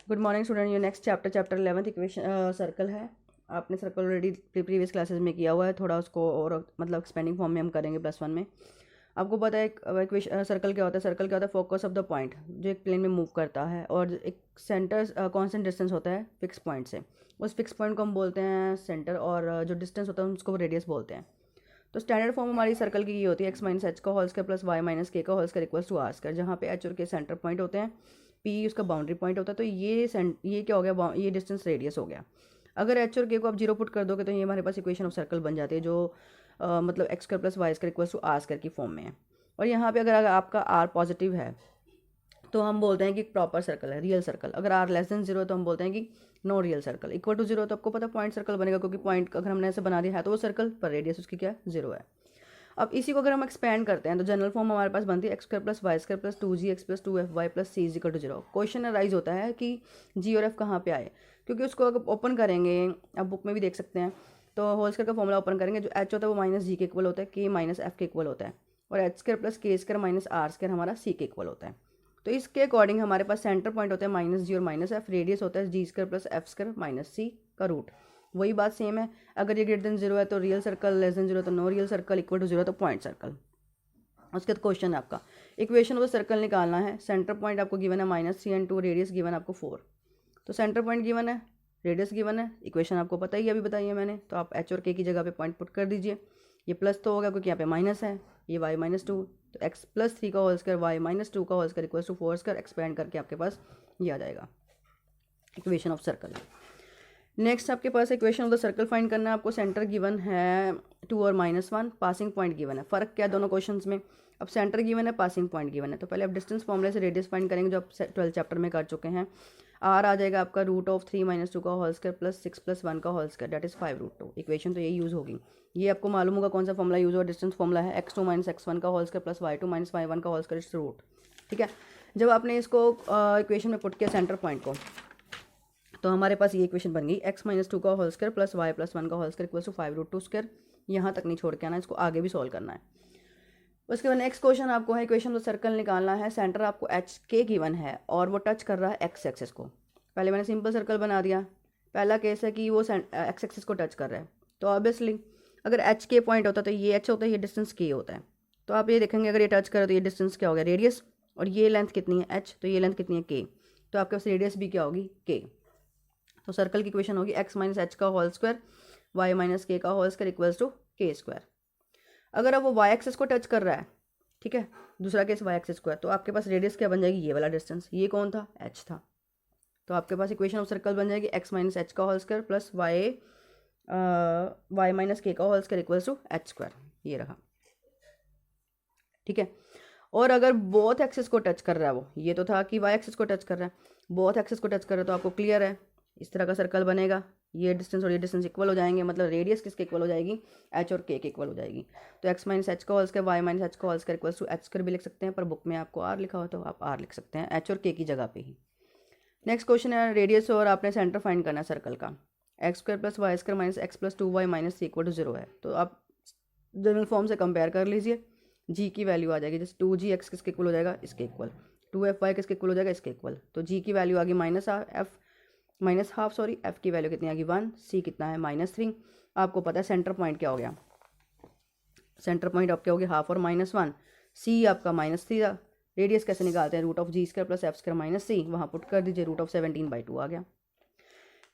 Good morning student. ये next chapter 11th equation circle है। आपने सर्कल ऑलरेडी प्रीवियस क्लासेस में किया हुआ है, थोड़ा उसको और मतलब एक्सपेंडिंग फॉर्म में हम करेंगे +1 में। आपको पता है इक्वेशन सर्कल क्या होता है। सर्कल क्या होता है? फोकस ऑफ द पॉइंट, जो एक प्लेन में मूव करता है और एक सेंटर कॉन्स्टेंट डिस्टेंस होता है फिक्स पॉइंट से। उस फिक्स पॉइंट को हम बोलते हैं सेंटर, और जो डिस्टेंस होता है उसको रेडियस बोलते हैं। तो स्टैंडर्ड फॉर्म हमारी सर्कल की ये होती है x माइनस एच का whole square plus y minus K का whole square equals to are square, जहाँ पे h और k सेंटर पॉइंट होते हैं, p उसका बाउंड्री पॉइंट होता है। तो ये क्या हो गया? ये डिस्टेंस रेडियस हो गया। अगर h और k को आप 0 पुट कर दोगे तो ये हमारे पास इक्वेशन ऑफ सर्कल बन जाती है, जो मतलब x square plus y square equals to are square की फॉर्म में है। और यहाँ पे अगर आपका r पॉजिटिव है तो हम बोलते हैं कि प्रॉपर सर्कल है, रियल सर्कल। अगर r लेस देन 0 तो हम बोलते हैं कि no real circle. Equal to 0 तो आपको पता पॉइंट सर्कल बनेगा, क्योंकि पॉइंट अगर हमने ऐसे बना दिया है तो वो सर्कल पर रेडियस उसकी क्या है? 0 है। अब इसी को अगर हम एक्सपेंड करते हैं तो जनरल फॉर्म हमारे पास बनती है x square plus y square plus 2gx plus 2fy plus c equal to 0। Question arise होता है कि g और f कहाँ पे आए, क्योंकि उसको अगर ओपन करेंगे, आप बुक में भी देख सकते हैं, तो होल स्क्वायर का फॉर्मूला ओपन करेंगे, जो h होता है वो माइनस जी के इक्वल होता है, k माइनस एफ के इक्वल होता है, और एच स्क्वायर प्लस के स्क्वायर माइनस आर स्क्वायर हमारा c के इक्वल होता है। तो इसके अकॉर्डिंग हमारे पास सेंटर पॉइंट होता है माइनस जी और माइनस एफ, रेडियस होता है G square plus F square minus C का रूट। वही बात सेम है। अगर ये ग्रेटर देन 0 है तो रियल सर्कल, लेस देन 0 तो no real circle, equal to 0 तो पॉइंट सर्कल। उसके बाद क्वेश्चन है आपका, इक्वेशन ऑफ द सर्कल निकालना है। सेंटर पॉइंट आपको गिवन है -3 एंड 2, रेडियस गिवन आपको 4। तो सेंटर पॉइंट गिवन है, रेडियस गिवन है, इक्वेशन आपको पता ही अभी बताई है मैंने, तो आप एच और के की जगह पे पॉइंट पुट कर दीजिए। ये प्लस तो होगा क्योंकि यहाँ पे माइनस है, ये वाई -2, तो एक्स प्लस 3 का होल स्क्वायर वाई -2 का whole square equal to 4 square, expand करके आपके पास ये आ जाएगा इक्वेशन ऑफ सर्कल। नेक्स्ट आपके पास equation of the circle find करना है आपको। सेंटर गिवन है 2 और -1, पासिंग पॉइंट गिवन है। फ़र्क क्या है दोनों क्वेश्चंस में? अब सेंटर गिवन है, पासिंग पॉइंट गिवन है, तो पहले आप डिस्टेंस फॉर्मूले से रेडियस फाइंड करेंगे, जो आप 12 चैप्टर में कर चुके हैं। आर आ जाएगा आपका √3 - 2 का होल स्क्वायर प्लस 6 + 1 का whole square, that is 5√2। Equation तो यही यूज़ होगी। ये आपको मालूम होगा कौन सा फॉर्मूला यूज़ होगा। डिस्टेंस फॉर्मूला है x2 - x1 का whole square plus y2 - y1 का होल स्क्वायर इट्स रूट। ठीक है, जब आपने इसको इक्वेशन में पुट किया सेंटर पॉइंट को, तो हमारे पास ये इक्वेशन बन गई x - 2 का होल स्क्वायर प्लस y + 1 का whole square equal to 5√2 square. यहाँ तक नहीं छोड़ के आना, इसको आगे भी सॉल्व करना है। उसके बाद नेक्स्ट क्वेश्चन आपको है, इक्वेशन ऑफ सर्कल निकालना है। सेंटर आपको एच के गिवन है और वो टच कर रहा है एक्स एक्सिस को। पहले मैंने सिंपल सर्कल बना दिया। पहला केस है कि वो एक्स एक्सिस को टच कर रहा है, तो ऑब्वियसली अगर एच के पॉइंट होता है तो ये एच होता है, ये डिस्टेंस के होता है। तो आप ये देखेंगे अगर ये टच करे तो ये डिस्टेंस क्या हो गया? रेडियस। और ये लेंथ कितनी है? एच, तो ये लेंथ कितनी है? के। तो आपके पास रेडियस भी क्या होगी? के। तो सर्कल की इक्वेशन होगी x - h का होल स्क्वायर y - k का होल स्क्वायर इक्वल्स टू के स्क्वायर। अगर अब वो y एक्सिस को टच कर रहा है, ठीक है, दूसरा केस y एक्सिस को है, तो आपके पास रेडियस क्या बन जाएगी? ये वाला डिस्टेंस। ये कौन था? h था। तो आपके पास इक्वेशन ऑफ सर्कल बन जाएगी x - h का whole square plus y - k का whole square equals to h square. ये रहा, ठीक है। और अगर बोथ एक्सिस को टच कर रहा है वो, ये तो था कि y एक्सिस को टच कर रहा है, बोथ एक्सिस को टच कर रहा है, तो आपको क्लियर है इस तरह का सर्कल बनेगा। ये डिस्टेंस और ये डिस्टेंस इक्वल हो जाएंगे, मतलब रेडियस किसके इक्वल हो जाएगी? h और k के इक्वल हो जाएगी। तो x - h का होल स्क्वायर y - h का whole square equals to h square भी लिख सकते हैं, पर बुक में आपको r लिखा हो तो आप r लिख सकते हैं h और k की जगह पे ही। नेक्स्ट क्वेश्चन है रेडियस और आपने सेंटर फाइंड करना है सर्कल का। X square plus y square minus x plus 2y minus 3 equal to 0 है। तो आप जनरल फॉर्म से कंपेयर कर लीजिए, g की वैल्यू आ जाएगी, जैसे 2gx किसके इक्वल हो जाएगा? इसके इक्वल। 2fy किसके इक्वल हो जाएगा? इसके इक्वल। तो g की वैल्यू आ गई -हाफ, सॉरी, f की वैल्यू कितनी आ गई? 1, c कितना है? -3। आपको पता है सेंटर पॉइंट क्या हो गया? सेंटर पॉइंट आप क्या हो गया? हाफ और -1, c आपका -3 था। रेडियस कैसे निकालते हैं? √g² प्लस f² - c, वहाँ पुट कर दीजिए, √17/2 आ गया।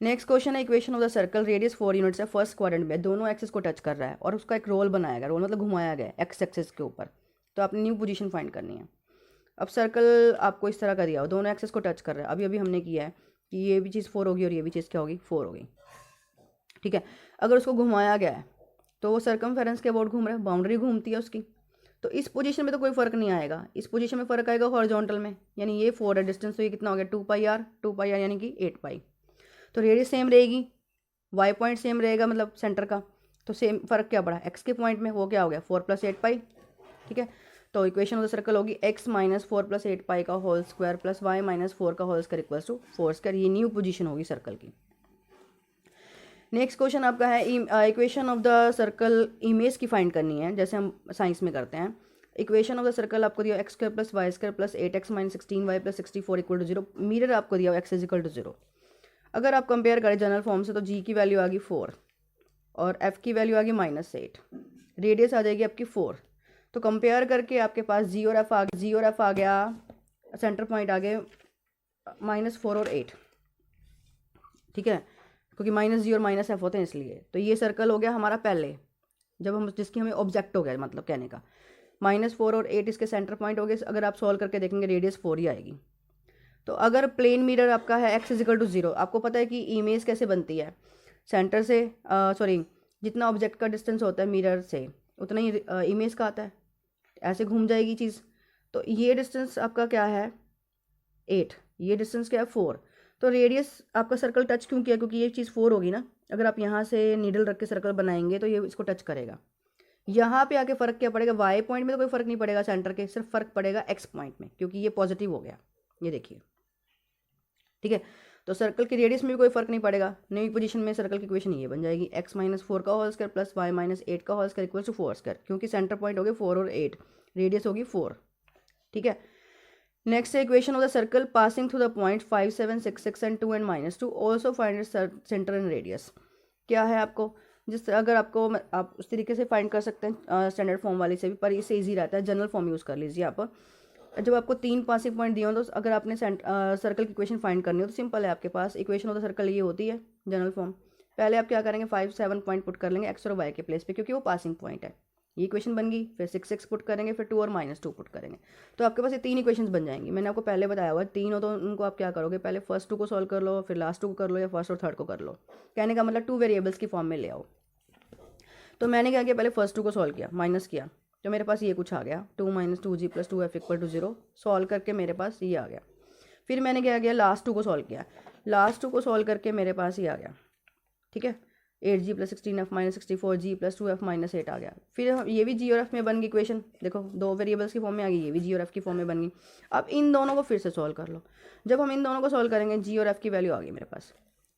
नेक्स्ट क्वेश्चन है equation of the circle, radius 4 units है, फर्स्ट क्वाड्रेंट में, दोनों एक्सिस को टच कर रहा है और उसका एक रोल बनाया गया। रोल मतलब घुमाया गया एक्स एक्सिस के ऊपर। तो आपने न्यू पोजीशन फाइंड करनी है। अब सर्कल आपको इस तरह का दिया हो, दोनों एक्सिस को टच कर रहा है। अभी अभी हमने किया है कि ये भी चीज़ 4 होगी और ये भी चीज़ क्या होगी? 4 होगी, ठीक है। अगर उसको घुमाया गया है तो वो सर्कमफेरेंस के अबाउट घूम रहा है, बाउंड्री घूमती है उसकी। तो इस पोजीशन में तो कोई फर्क नहीं आएगा, इस पोजीशन में फ़र्क आएगा हॉरिजॉन्टल में, यानी ये 4 है डिस्टेंस, तो ये कितना हो गया? 2πr यानी कि 8π। तो रेडियस सेम रहेगी, वाई पॉइंट सेम रहेगा, मतलब सेंटर का। तो सेम फ़र्क क्या पड़ा? एक्स के पॉइंट में, वो क्या हो गया? 4 + 8π, ठीक है। तो इक्वेशन ऑफ द सर्कल होगी x - 4 + 8π का होल स्क्वायर प्लस y - 4 का whole square equals to 4 square. ये न्यू पोजीशन होगी सर्कल की। नेक्स्ट क्वेश्चन आपका है equation of the circle, image की फाइंड करनी है, जैसे हम साइंस में करते हैं। इक्वेशन ऑफ द सर्कल आपको दिया x square plus y square plus 8x minus 16y plus 64 equal to 0। Mirror आपको दिया एक्स इज इक्वल टू 0। अगर आप कंपेयर करें जनरल फॉर्म से तो जी की वैल्यू आ गई 4 और एफ की वैल्यू आ गई -8, रेडियस आ जाएगी आपकी 4। तो कंपेयर करके आपके पास जी और एफ आ गया, जी और एफ आ गया, सेंटर पॉइंट आ गए -4 और 8, ठीक है, क्योंकि -g और -f होते हैं इसलिए। तो ये सर्कल हो गया हमारा पहले, जब हम जिसकी हमें ऑब्जेक्ट हो गया मतलब कहने का, -4 और 8 इसके सेंटर पॉइंट हो गए। अगर आप सॉल्व करके देखेंगे रेडियस 4 ही आएगी। तो अगर प्लेन मिरर आपका है x इजिकल टू 0, आपको पता है कि इमेज कैसे बनती है, सेंटर से सॉरी जितना ऑब्जेक्ट का डिस्टेंस होता है मिरर से उतना ही इमेज का आता है, ऐसे घूम जाएगी चीज़। तो ये डिस्टेंस आपका क्या है 8, ये डिस्टेंस क्या है 4। तो रेडियस आपका सर्कल टच क्यों किया, क्योंकि ये चीज़ 4 होगी ना। अगर आप यहाँ से नीडल रख के सर्कल बनाएंगे तो ये इसको टच करेगा। यहाँ पे आके फ़र्क क्या पड़ेगा, वाई पॉइंट में तो कोई फ़र्क नहीं पड़ेगा सेंटर के, सिर्फ फ़र्क पड़ेगा एक्स पॉइंट में, क्योंकि ये पॉजिटिव हो गया, ये देखिए, ठीक है। तो सर्कल की रेडियस में भी कोई फर्क नहीं पड़ेगा। नई पोजीशन में सर्कल की इक्वेशन ये बन जाएगी x-4 का होल स्क्वायर प्लस y-8 का whole square equals to 4 square, क्योंकि सेंटर पॉइंट हो गए 4 और 8, रेडियस होगी 4, ठीक है। Next equation of the circle passing through the point 5, 7, 6, 6 and 2 and -2 also find centre and radius. क्या है आपको, जिस अगर आपको आप उस तरीके से फाइंड कर सकते हैं स्टैंडर्ड फॉर्म वाली से भी, पर इससे ईजी रहता है, जनरल फॉर्म यूज़ कर लीजिए आप। जब आपको 3 पासिंग पॉइंट दिए हो तो अगर आपने सर्कल की इक्वेशन फाइंड करनी हो तो सिंपल है, आपके पास इक्वेशन ऑफ द सर्कल ये होती है जनरल फॉर्म। पहले आप क्या करेंगे 5, 7 पॉइंट पुट कर लेंगे एक्स और वाई के प्लेस पे, क्योंकि वो पासिंग पॉइंट है। ये इक्वेशन बन गई, फिर 6, 6 पुट करेंगे, फिर 2 और -2 पुट करेंगे, तो आपके पास ये 3 इक्वेशन बन जाएंगी। मैंने आपको पहले बताया हुआ 3 हो तो उनको आप क्या करोगे, पहले फर्स्ट 2 को सॉल्व कर लो, फिर लास्ट 2 को कर लो, या फर्स्ट और थर्ड को कर लो। कहने का मतलब 2 वेरिएबल्स की फॉर्म में ले आओ। तो मैंने क्या किया, पहले फर्स्ट 2 को सॉल्व किया, माइनस किया, तो मेरे पास ये कुछ आ गया 2 - 2g + 2f = 0। सॉल्व करके मेरे पास ये आ गया। फिर मैंने क्या किया, लास्ट 2 को सॉल्व किया, लास्ट 2 को सॉल्व करके मेरे पास ये आ गया, ठीक है, 8g + 16f - 64g + 2f - 8 आ गया। फिर ये भी g और f में बन गई इक्वेशन, देखो 2 वेरिएबल्स की फॉर्म में आ गई, ये भी g और f की फॉर्म में बन गई। अब इन दोनों को फिर से सॉल्व कर लो। जब हम इन दोनों को सॉल्व करेंगे g और f की वैल्यू आ गई मेरे पास,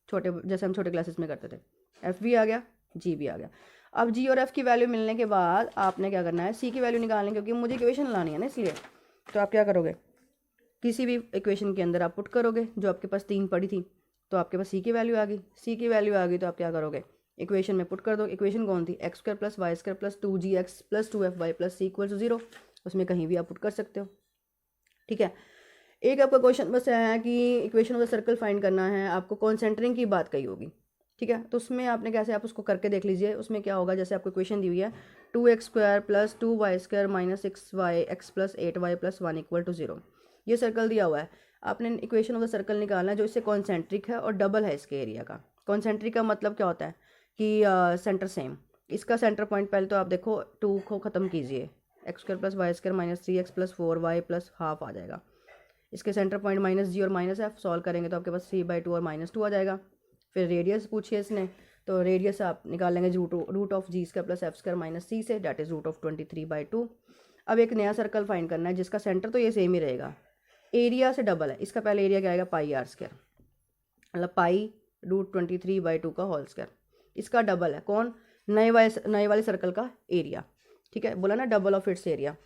छोटे जैसे हम छोटे क्लासेस में करते थे, f भी आ गया, g भी आ गया। अब जी और एफ की वैल्यू मिलने के बाद आपने क्या करना है, सी की वैल्यू निकालनी, क्योंकि मुझे इक्वेशन लानी है ना, इसलिए। तो आप क्या करोगे, किसी भी इक्वेशन के अंदर आप पुट करोगे, जो आपके पास 3 पड़ी थी, तो आपके पास सी की वैल्यू आ गई। सी की वैल्यू आ गई तो आप क्या करोगे, इक्वेशन में पुट कर दो। इक्वेशन कौन थी, x² + y² + 2gx + 2fy + c = 0। उसमें कहीं भी आप पुट कर सकते हो, ठीक है। एक आपका क्वेश्चन बस है कि equation of the circle find करना है, आपको कॉन्सेंट्रिंग की बात कही होगी, ठीक है। तो उसमें आपने कैसे, आप उसको करके देख लीजिए। उसमें क्या होगा, जैसे आपको इक्वेशन दी हुई है 2x² + 2y² - 6yx + 8y + 1 = 0। ये सर्कल दिया हुआ है, आपने इक्वेशन ऑफ द सर्कल निकालना है जो इससे कॉन्सेंट्रिक है और डबल है इसके एरिया का। कॉन्सेंट्रिक का मतलब क्या होता है कि सेंटर सेम। इसका सेंटर पॉइंट पहले तो आप देखो 2 को ख़त्म कीजिए, x² + y² - 3x + 4y + ½ आ जाएगा। इसके सेंटर पॉइंट -g और -f सॉल्व करेंगे तो आपके पास 3/2 और -2 आ जाएगा। फिर रेडियस पूछिए इसने, तो रेडियस आप निकाल लेंगे root of g² + f² - c से, डैट इज़ रूट ऑफ 23/2। अब एक नया सर्कल फाइंड करना है जिसका सेंटर तो ये सेम ही रहेगा, एरिया से डबल है। इसका पहले एरिया क्या आएगा, πr², मतलब π√23/2 का होल स्क्वायर। इसका डबल है कौन, नए वाले सर्कल का एरिया, ठीक है, बोला ना डबल ऑफ इट्स एरिया।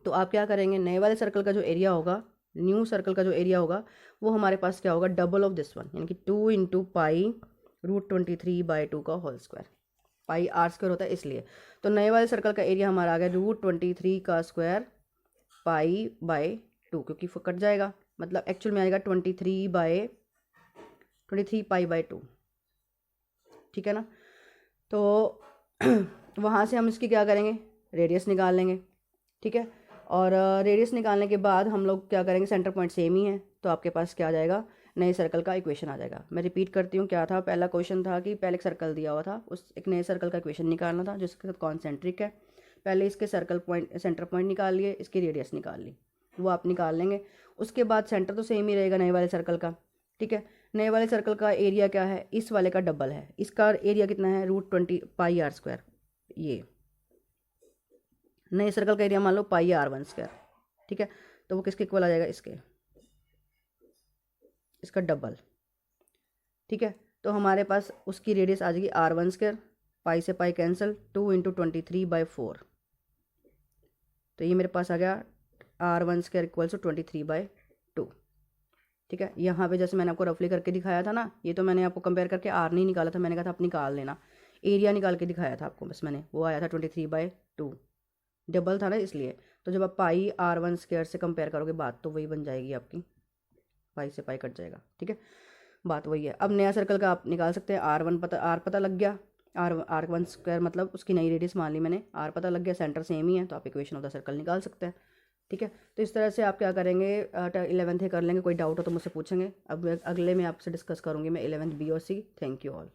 तो आप क्या करेंगे, नए वाले सर्कल का जो एरिया होगा, न्यू सर्कल का जो एरिया होगा, वो हमारे पास क्या होगा, डबल ऑफ दिस वन, यानी कि 2 × π√23/2 का होल स्क्वायर। πr² होता है इसलिए। तो नए वाले सर्कल का एरिया हमारा आ गया √23 का स्क्वायर π/2, क्योंकि कट जाएगा, मतलब एक्चुअल में आएगा 23π/2, ठीक है ना। तो वहाँ से हम इसकी क्या करेंगे, रेडियस निकाल लेंगे, ठीक है। और रेडियस निकालने के बाद हम लोग क्या करेंगे, सेंटर पॉइंट सेम ही है, तो आपके पास क्या आ जाएगा, नए सर्कल का इक्वेशन आ जाएगा। मैं रिपीट करती हूँ, क्या था, पहला क्वेश्चन था कि पहले एक सर्कल दिया हुआ था, उस एक नए सर्कल का इक्वेशन निकालना था जिसके साथ कॉन्सेंट्रिक है। पहले इसके सर्कल पॉइंट सेंटर पॉइंट निकाल लिए, इसकी रेडियस निकाल ली, वो आप निकाल लेंगे। उसके बाद सेंटर तो सेम ही रहेगा नए वाले सर्कल का, ठीक है। नए वाले सर्कल का एरिया क्या है, इस वाले का डबल है। इसका एरिया कितना है, √20 πr²। ये नए सर्कल का एरिया मान लो πr1², ठीक है। तो वो किसके इक्वल आ जाएगा, इसका डबल, ठीक है। तो हमारे पास उसकी रेडियस आ जाएगी r1², पाई से पाई कैंसिल, 2 × 23/4, तो ये मेरे पास आ गया r1² इक्वल्स टू 23/2। ठीक है, यहाँ पे जैसे मैंने आपको रफली करके दिखाया था ना, ये तो मैंने आपको कंपेयर करके r नहीं निकाला था, मैंने कहा था आप निकाल लेना, एरिया निकाल के दिखाया था आपको बस मैंने, वो आया था 23/2, डबल था ना इसलिए। तो जब आप पाई r1² से कंपेयर करोगे बात तो वही बन जाएगी आपकी, पाई से पाई कट जाएगा। ठीक है, बात वही है। अब नया सर्कल का आप निकाल सकते हैं, r पता लग गया, r1² मतलब उसकी नई रेडियस मान ली मैंने, r पता लग गया, सेंटर सेम ही है, तो आप इक्वेशन ऑफ द सर्कल निकाल सकते हैं। ठीक है, तो इस तरह से आप क्या करेंगे, 11th कर लेंगे। कोई डाउट हो तो मुझसे पूछेंगे। अब अगले में आपसे डिस्कस करूँगी मैं 11th B और C। Thank you all.